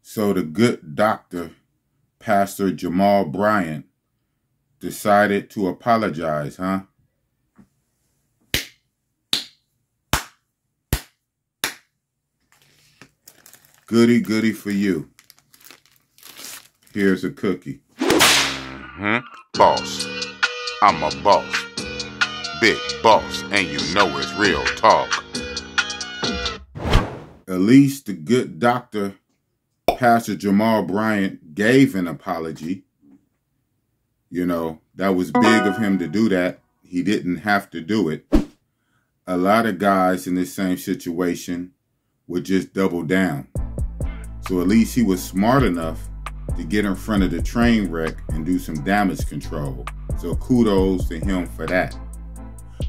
So the good doctor, Pastor Jamal Bryant, decided to apologize, huh? Goody, goody for you. Here's a cookie. Boss. I'm a boss. Big boss, and you know it's real talk. At least the good doctor, Pastor Jamal Bryant, gave an apology. You know, that was big of him to do that. He didn't have to do it. A lot of guys in this same situation would just double down. So at least he was smart enough to get in front of the train wreck and do some damage control. So kudos to him for that.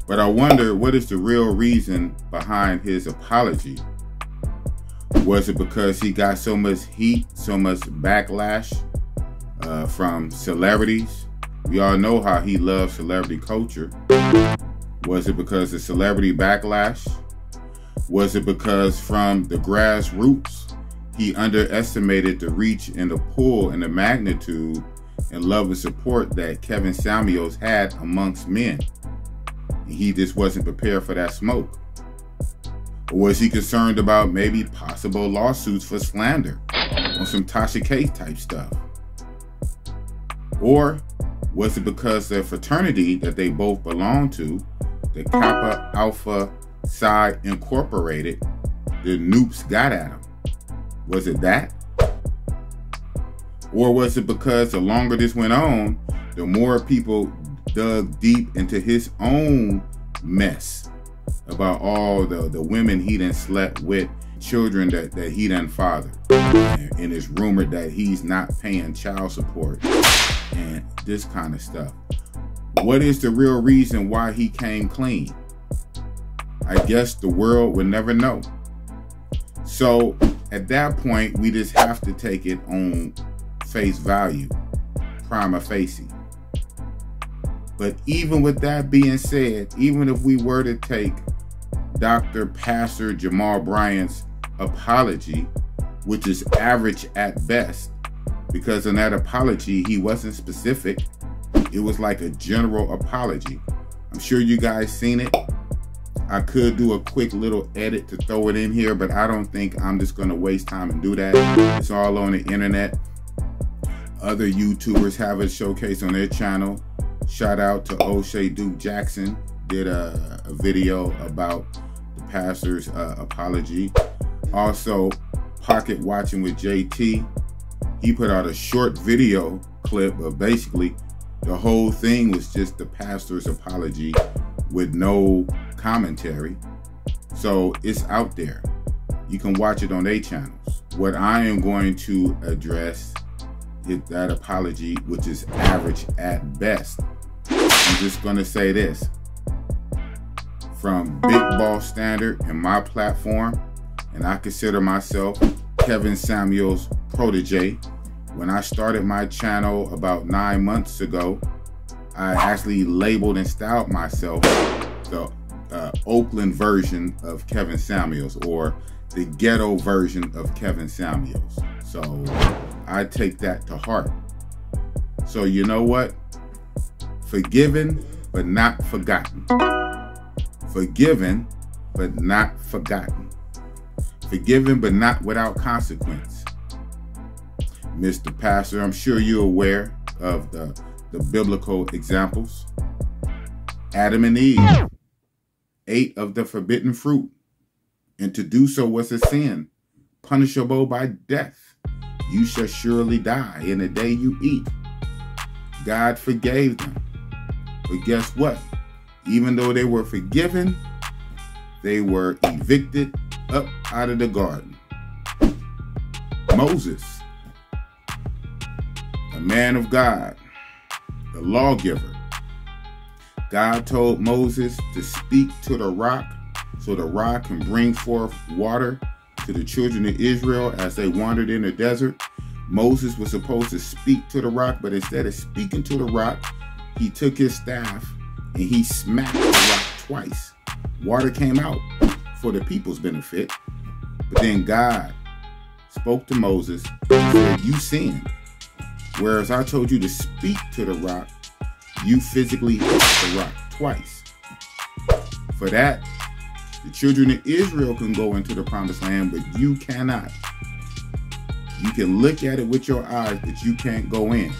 But I wonder, what is the real reason behind his apology? Was it because he got so much heat, so much backlash from celebrities? We all know how he loves celebrity culture. Was it because of celebrity backlash? Was it because from the grassroots, he underestimated the reach and the pull and the magnitude and love and support that Kevin Samuels had amongst men? He just wasn't prepared for that smoke. Or was he concerned about maybe possible lawsuits for slander on some Tasha K type stuff? Or was it because the fraternity that they both belonged to, the Kappa Alpha Psi Incorporated, the Noops got at him? Was it that? Or was it because the longer this went on, the more people dug deep into his own mess about all the women he done slept with, children that he done fathered, and it's rumored that he's not paying child support and this kind of stuff? What is the real reason why he came clean? I guess the world would never know. So at that point, we just have to take it on face value, prima facie. But even with that being said, even if we were to take Dr. Pastor Jamal Bryant's apology, which is average at best, because in that apology, he wasn't specific. It was like a general apology. I'm sure you guys seen it. I could do a quick little edit to throw it in here, but I don't think I'm just going to waste time and do that. It's all on the internet. Other YouTubers have a showcase on their channel. Shout out to O'Shea Duke Jackson. Did a video about the pastor's apology. Also, Pocket Watching with JT. He put out a short video clip of basically the whole thing was just the pastor's apology with no commentary. So it's out there. You can watch it on their channels. What I am going to address is that apology, which is average at best. I'm just going to say this. From Big Boss Standard and my platform, and I consider myself Kevin Samuels' protege. When I started my channel about 9 months ago, I actually labeled and styled myself the Oakland version of Kevin Samuels, or the ghetto version of Kevin Samuels. So I take that to heart. So you know what? Forgiven, but not forgotten. Forgiven, but not forgotten. Forgiven, but not without consequence. Mr. Pastor, I'm sure you're aware of the biblical examples. Adam and Eve ate of the forbidden fruit, and to do so was a sin, punishable by death. You shall surely die in the day you eat. God forgave them. But guess what? Even though they were forgiven, they were evicted up out of the garden. Moses, a man of God, the lawgiver. God told Moses to speak to the rock so the rock can bring forth water to the children of Israel as they wandered in the desert. Moses was supposed to speak to the rock, but instead of speaking to the rock, he took his staff and he smacked the rock twice. Water came out for the people's benefit, but then God spoke to Moses and said, "You sinned. Whereas I told you to speak to the rock, you physically hit the rock twice." For that, the children of Israel can go into the promised land, but you cannot. You can look at it with your eyes, but you can't go in.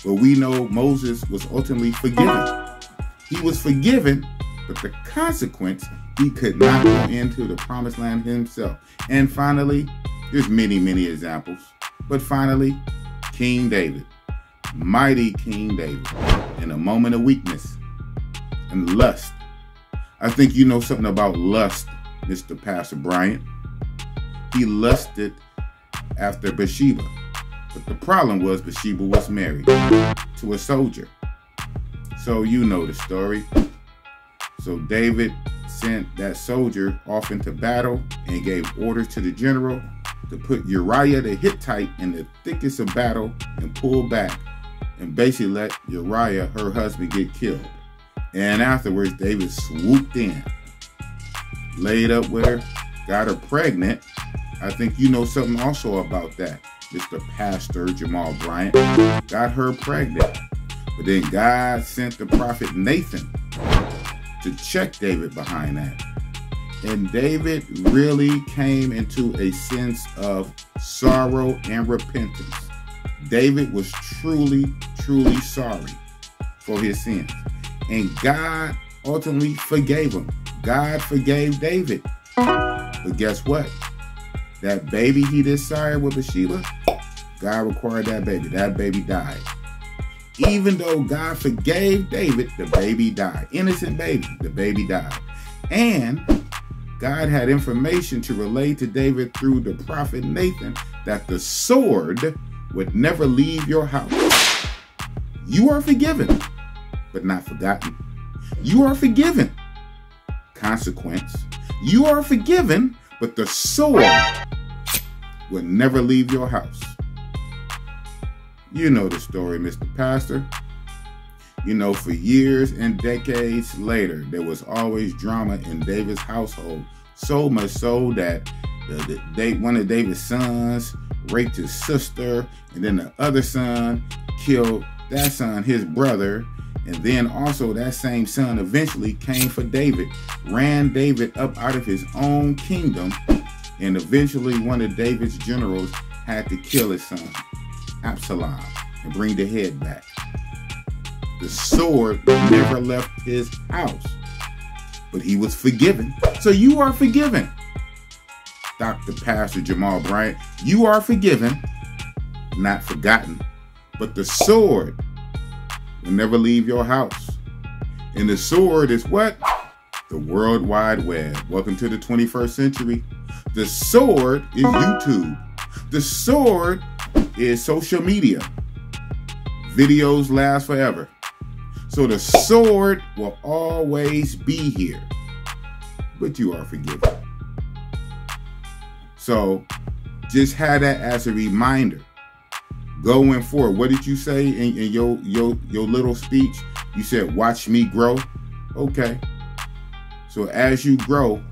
But we know Moses was ultimately forgiven. He was forgiven, but the consequence, he could not go into the promised land himself. And finally, there's many, many examples. But finally, King David, mighty King David, in a moment of weakness and lust. I think you know something about lust, Mr. Pastor Bryant. He lusted after Bathsheba. But the problem was Bathsheba was married to a soldier. So you know the story. So David sent that soldier off into battle and gave orders to the general to put Uriah the Hittite in the thickest of battle and pull back and basically let Uriah, her husband, get killed. And afterwards, David swooped in, laid up with her, got her pregnant. I think you know something also about that, Mr. Pastor Jamal Bryant. Got her pregnant. But then God sent the prophet Nathan to check David behind that. And David really came into a sense of sorrow and repentance. David was truly, truly sorry for his sins. And God ultimately forgave him. God forgave David. But guess what? That baby he desired with Bathsheba, God required that baby. That baby died. Even though God forgave David, the baby died. Innocent baby, the baby died. And God had information to relay to David through the prophet Nathan that the sword would never leave your house. You are forgiven, but not forgotten. You are forgiven. Consequence. You are forgiven, but the sword will never leave your house. You know the story, Mr. Pastor. You know, for years and decades later, there was always drama in David's household. So much so that one of David's sons raped his sister, and then the other son killed that son, his brother. And then also that same son eventually came for David, ran David up out of his own kingdom, and eventually one of David's generals had to kill his son, Absalom, and bring the head back. The sword never left his house, but he was forgiven. So you are forgiven, Dr. Pastor Jamal Bryant. You are forgiven, not forgotten, but the sword will never leave your house. And the sword is what? The World Wide Web. Welcome to the 21st century. The sword is YouTube. The sword is social media. Videos last forever. So the sword will always be here, but you are forgiven. So just have that as a reminder going forward. What did you say in your little speech? You said, watch me grow. Okay. So as you grow,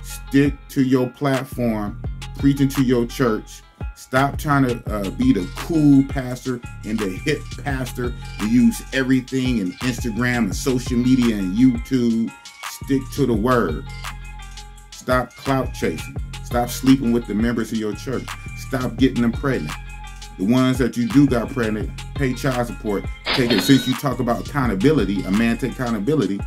stick to your platform, preaching to your church. Stop trying to be the cool pastor and the hip pastor and use everything in Instagram and social media and YouTube. Stick to the word. Stop clout chasing. Stop sleeping with the members of your church. Stop getting them pregnant. The ones that you do got pregnant, pay child support. Take it. Since you talk about accountability, a man take accountability.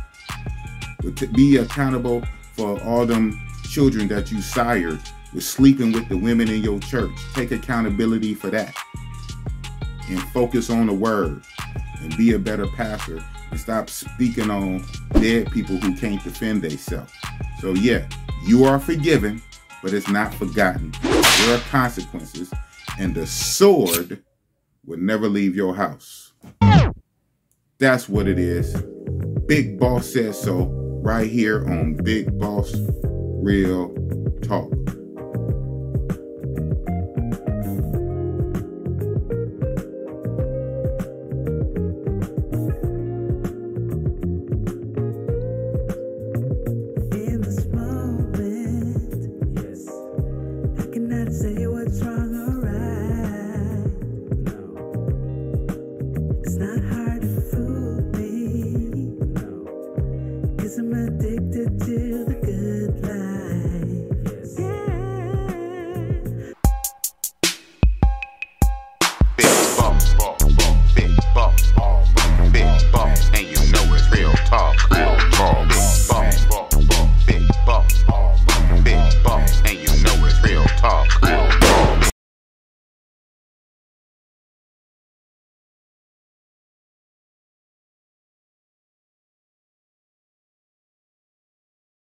But to be accountable for all them children that you sired with sleeping with the women in your church. Take accountability for that. And focus on the word. And be a better pastor. And stop speaking on dead people who can't defend themselves. So yeah, you are forgiven, but it's not forgotten. There are consequences. And the sword will never leave your house. That's what it is. Big Boss says so right here on Big Boss Real Talk. addicted to the good life.